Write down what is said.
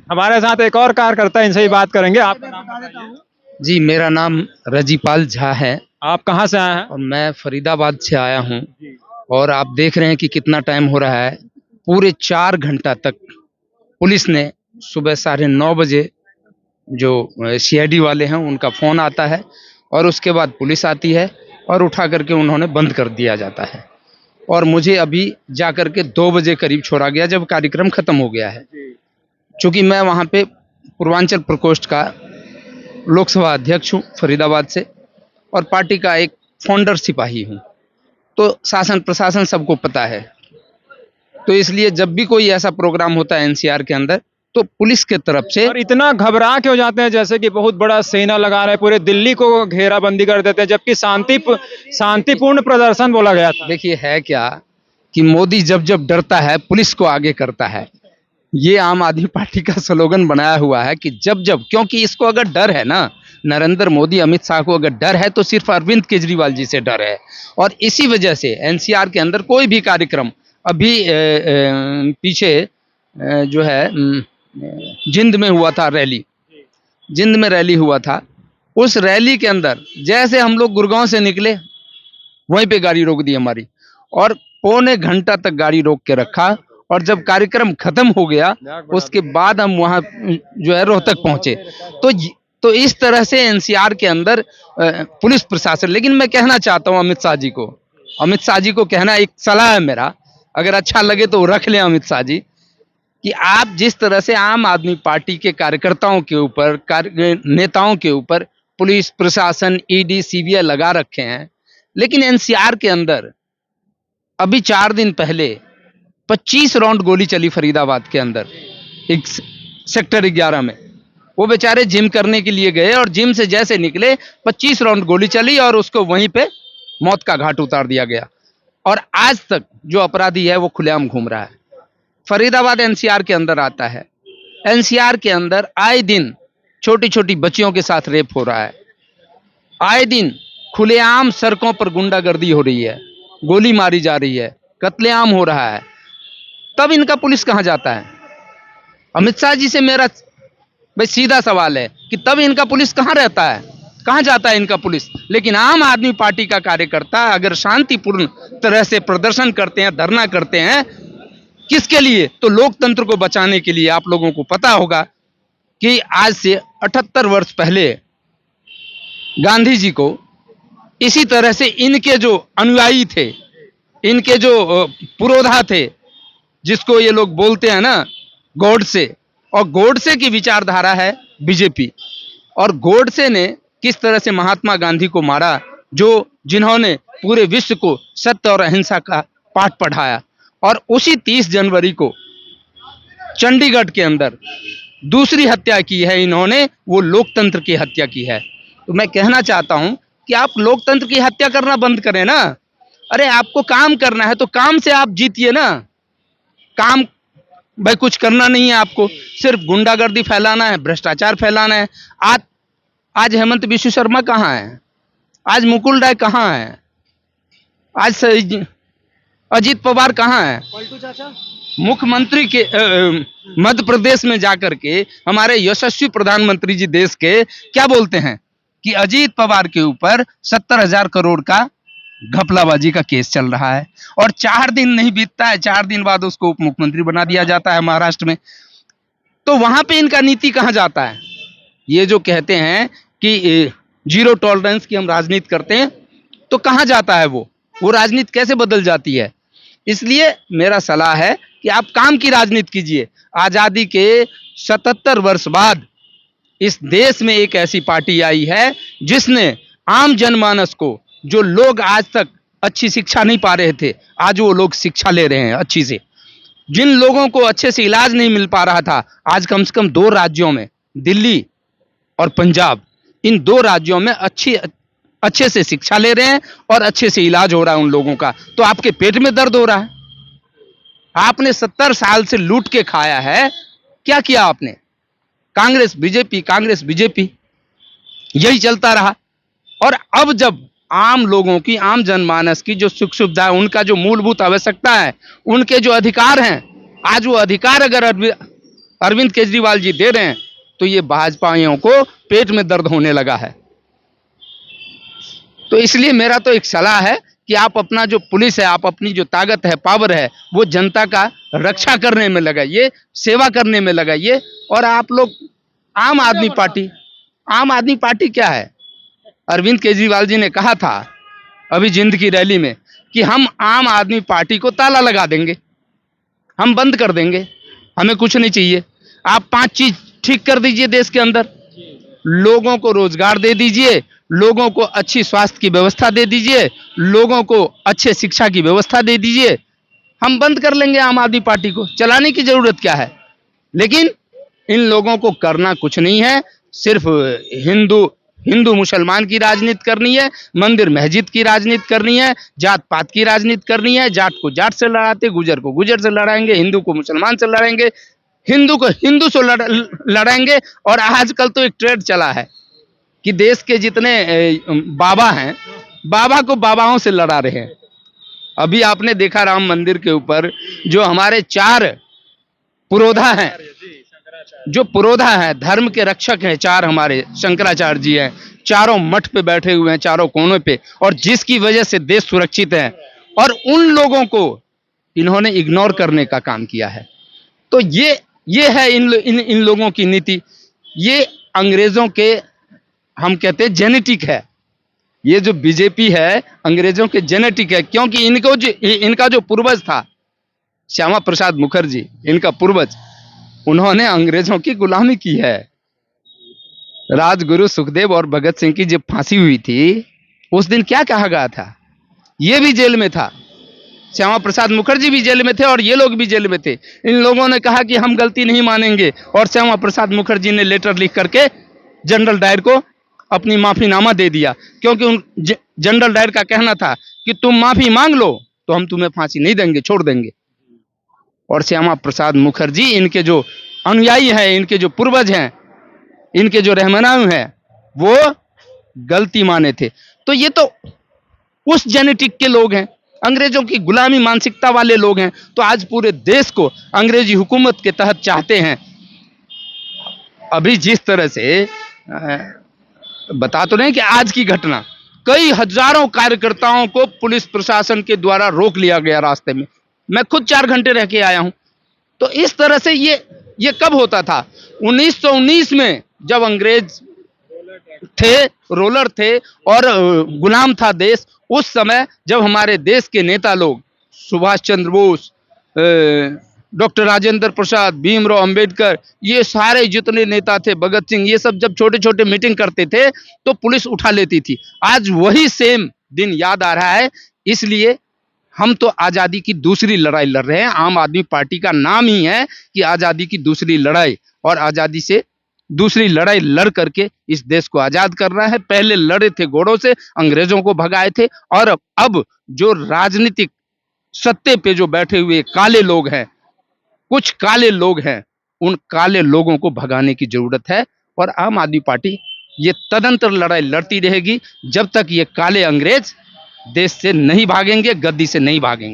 हमारे साथ एक और कार्यकर्ता है, इनसे ही बात करेंगे। आपका नाम बताइए। जी, मेरा नाम रजीपाल झा है आप कहाँ से आए हैं? और मैं फरीदाबाद से आया हूँ। और आप देख रहे हैं कि कितना टाइम हो रहा है। पूरे 4 घंटा तक पुलिस ने सुबह 9:30 बजे जो सीआईडी वाले हैं उनका फ़ोन आता है और उसके बाद पुलिस आती है और उठा करके उन्होंने बंद कर दिया जाता है। और मुझे अभी जा कर के 2 बजे करीब छोड़ा गया जब कार्यक्रम ख़त्म हो गया है। चूँकि मैं वहाँ पे पूर्वांचल प्रकोष्ठ का लोकसभा अध्यक्ष हूँ फरीदाबाद से और पार्टी का एक फाउंडर सिपाही हूँ, तो शासन प्रशासन सबको पता है। तो इसलिए जब भी कोई ऐसा प्रोग्राम होता है एनसीआर के अंदर तो पुलिस के तरफ से और इतना घबरा क्यों जाते हैं, जैसे कि बहुत बड़ा सेना लगा रहे हैं, पूरे दिल्ली को घेराबंदी कर देते हैं, जबकि शांतिपूर्ण प्रदर्शन बोला गया था। देखिए है क्या कि मोदी जब जब डरता है पुलिस को आगे करता है। ये आम आदमी पार्टी का स्लोगन बनाया हुआ है कि जब जब, क्योंकि इसको अगर डर है ना, नरेंद्र मोदी अमित शाह को अगर डर है तो सिर्फ अरविंद केजरीवाल जी से डर है। और इसी वजह से एनसीआर के अंदर कोई भी कार्यक्रम अभी पीछे जो है जिंद में हुआ था रैली, जिंद में रैली हुआ था। उस रैली के अंदर जैसे हम लोग गुड़गांव से निकले वहीं पे गाड़ी रोक दी हमारी और पौने घंटा तक गाड़ी रोक के रखा। और जब कार्यक्रम खत्म हो गया उसके बाद हम वहाँ जो है रोहतक पहुंचे। तो इस तरह से एनसीआर के अंदर पुलिस प्रशासन। लेकिन मैं कहना चाहता हूँ अमित शाह जी को कहना, एक सलाह है मेरा, अगर अच्छा लगे तो रख लें अमित शाह जी, कि आप जिस तरह से आम आदमी पार्टी के कार्यकर्ताओं के ऊपर, नेताओं के ऊपर पुलिस प्रशासन ईडी सीबीआई लगा रखे हैं, लेकिन एनसीआर के अंदर अभी 4 दिन पहले 25 राउंड गोली चली फरीदाबाद के अंदर एक सेक्टर 11 में। वो बेचारे जिम करने के लिए गए और जिम से जैसे निकले 25 राउंड गोली चली और उसको वहीं पे मौत का घाट उतार दिया गया। और आज तक जो अपराधी है वो खुलेआम घूम रहा है। फरीदाबाद एनसीआर के अंदर आता है। एनसीआर के अंदर आए दिन छोटी छोटी बच्चियों के साथ रेप हो रहा है। आए दिन खुलेआम सड़कों पर गुंडागर्दी हो रही है, गोली मारी जा रही है, कत्लेआम हो रहा है। तब इनका पुलिस कहां जाता है? अमित शाह जी से मेरा भाई सीधा सवाल है कि तब इनका पुलिस कहां रहता है, कहां जाता है इनका पुलिस? लेकिन आम आदमी पार्टी का कार्यकर्ता अगर शांतिपूर्ण तरह से प्रदर्शन करते हैं, धरना करते हैं, किसके लिए? तो लोकतंत्र को बचाने के लिए। आप लोगों को पता होगा कि आज से 78 वर्ष पहले गांधी जी को इसी तरह से इनके जो अनुयायी थे, इनके जो पुरोधा थे, जिसको ये लोग बोलते हैं ना गॉडसे, और गॉडसे की विचारधारा है बीजेपी। और गॉडसे ने किस तरह से महात्मा गांधी को मारा, जिन्होंने पूरे विश्व को सत्य और अहिंसा का पाठ पढ़ाया। और उसी 30 जनवरी को चंडीगढ़ के अंदर दूसरी हत्या की है इन्होंने, वो लोकतंत्र की हत्या की है। तो मैं कहना चाहता हूं कि आप लोकतंत्र की हत्या करना बंद करें ना। अरे आपको काम करना है तो काम से आप जीतिए ना। काम भाई कुछ करना नहीं है आपको, सिर्फ गुंडागर्दी फैलाना है, भ्रष्टाचार फैलाना है। आज हेमंत बिश्व शर्मा कहाँ है? आज मुकुल राय कहाँ है? आज अजीत पवार कहाँ है? पलटू चाचा मुख्यमंत्री के मध्य प्रदेश में जाकर के हमारे यशस्वी प्रधानमंत्री जी देश के क्या बोलते हैं कि अजीत पवार के ऊपर 70,000 करोड़ का घपलाबाजी का केस चल रहा है। और 4 दिन नहीं बीतता है, 4 दिन बाद उसको उप मुख्यमंत्री बना दिया जाता है महाराष्ट्र में। तो वहां पे इनका नीति कहां जाता है? ये जो कहते हैं कि जीरो टॉलरेंस की हम राजनीति करते हैं, तो कहां जाता है वो राजनीति कैसे बदल जाती है? इसलिए मेरा सलाह है कि आप काम की राजनीति कीजिए। आजादी के 77 वर्ष बाद इस देश में एक ऐसी पार्टी आई है जिसने आम जनमानस को, जो लोग आज तक अच्छी शिक्षा नहीं पा रहे थे, आज वो लोग शिक्षा ले रहे हैं अच्छी से। जिन लोगों को अच्छे से इलाज नहीं मिल पा रहा था, आज कम से कम 2 राज्यों में, दिल्ली और पंजाब, इन 2 राज्यों में अच्छे से शिक्षा ले रहे हैं और अच्छे से इलाज हो रहा है उन लोगों का। तो आपके पेट में दर्द हो रहा है? आपने 70 साल से लूट के खाया है, क्या किया आपने? कांग्रेस बीजेपी यही चलता रहा। और अब जब आम लोगों की, आम जनमानस की जो सुख सुविधा, उनका जो मूलभूत आवश्यकता है, उनके जो अधिकार हैं, आज वो अधिकार अगर अरविंद केजरीवाल जी दे रहे हैं, तो ये भाजपाइयों को पेट में दर्द होने लगा है। तो इसलिए मेरा तो एक सलाह है कि आप अपना जो पुलिस है, आप अपनी जो ताकत है, पावर है, वो जनता का रक्षा करने में लगाइए, सेवा करने में लगाइए। और आप लोग आम आदमी पार्टी क्या है? अरविंद केजरीवाल जी ने कहा था अभी जिंद की रैली में कि हम आम आदमी पार्टी को ताला लगा देंगे, हम बंद कर देंगे, हमें कुछ नहीं चाहिए। आप 5 चीज ठीक कर दीजिए देश के अंदर, लोगों को रोजगार दे दीजिए, लोगों को अच्छी स्वास्थ्य की व्यवस्था दे दीजिए, लोगों को अच्छे शिक्षा की व्यवस्था दे दीजिए, हम बंद कर लेंगे आम आदमी पार्टी को। चलाने की जरूरत क्या है? लेकिन इन लोगों को करना कुछ नहीं है, सिर्फ हिंदू मुसलमान की राजनीति करनी है, मंदिर मस्जिद की राजनीति करनी है, जात पात की राजनीति करनी है। जाट को जाट से लड़ाते, गुजर को गुजर से लड़ाएंगे, हिंदू को मुसलमान से लड़ाएंगे, हिंदू को हिंदू से लड़ाएंगे। और आजकल तो एक ट्रेंड चला है कि देश के जितने बाबा हैं, बाबा को बाबाओं से लड़ा रहे हैं। अभी आपने देखा राम मंदिर के ऊपर जो हमारे 4 पुरोधा हैं, जो पुरोधा है, धर्म के रक्षक हैं, 4 हमारे शंकराचार्य जी हैं, चारों मठ पे बैठे हुए हैं, चारों कोनों पे, और जिसकी वजह से देश सुरक्षित है। और उन लोगों को इन्होंने इग्नोर करने का काम किया है। तो ये है इन लोगों की नीति। ये अंग्रेजों के, हम कहते हैं, जेनेटिक है। ये जो बीजेपी है अंग्रेजों के जेनेटिक है, क्योंकि इनका जो पूर्वज था श्यामा प्रसाद मुखर्जी, इनका पूर्वज, उन्होंने अंग्रेजों की गुलामी की है। राजगुरु सुखदेव और भगत सिंह की जब फांसी हुई थी, उस दिन क्या कहा गया था? ये भी जेल में था, श्यामा प्रसाद मुखर्जी भी जेल में थे और ये लोग भी जेल में थे। इन लोगों ने कहा कि हम गलती नहीं मानेंगे, और श्यामा प्रसाद मुखर्जी ने लेटर लिख करके जनरल डायर को अपनी माफीनामा दे दिया, क्योंकि जनरल डायर का कहना था कि तुम माफी मांग लो तो हम तुम्हें फांसी नहीं देंगे, छोड़ देंगे। और श्यामा प्रसाद मुखर्जी इनके जो अनुयायी हैं, इनके जो पूर्वज हैं, इनके जो रहनुमा हैं, वो गलती माने थे। तो ये तो उस जेनेटिक के लोग हैं, अंग्रेजों की गुलामी मानसिकता वाले लोग हैं। तो आज पूरे देश को अंग्रेजी हुकूमत के तहत चाहते हैं। अभी जिस तरह से बता तो नहीं कि आज की घटना, कई हजारों कार्यकर्ताओं को पुलिस प्रशासन के द्वारा रोक लिया गया रास्ते में। मैं खुद 4 घंटे रह के आया हूं। तो इस तरह से ये कब होता था? 1919 में, जब अंग्रेज थे, रोलर थे और गुलाम था देश। उस समय जब हमारे देश के नेता लोग, सुभाष चंद्र बोस, डॉक्टर राजेंद्र प्रसाद, भीमराव अंबेडकर, ये सारे जितने नेता थे, भगत सिंह, ये सब जब छोटे छोटे मीटिंग करते थे तो पुलिस उठा लेती थी। आज वही सेम दिन याद आ रहा है। इसलिए हम तो आज़ादी की दूसरी लड़ाई लड़ रहे हैं। आम आदमी पार्टी का नाम ही है कि आज़ादी की दूसरी लड़ाई, और आज़ादी से दूसरी लड़ाई लड़ करके इस देश को आज़ाद करना है। पहले लड़े थे घोड़ों से, अंग्रेजों को भगाए थे, और अब जो राजनीतिक सत्ते पे जो बैठे हुए काले लोग हैं, कुछ काले लोग हैं, उन काले लोगों को भगाने की जरूरत है। और आम आदमी पार्टी ये तदंतर लड़ाई लड़ती रहेगी जब तक ये काले अंग्रेज देश से नहीं भागेंगे, गद्दी से नहीं भागेंगे।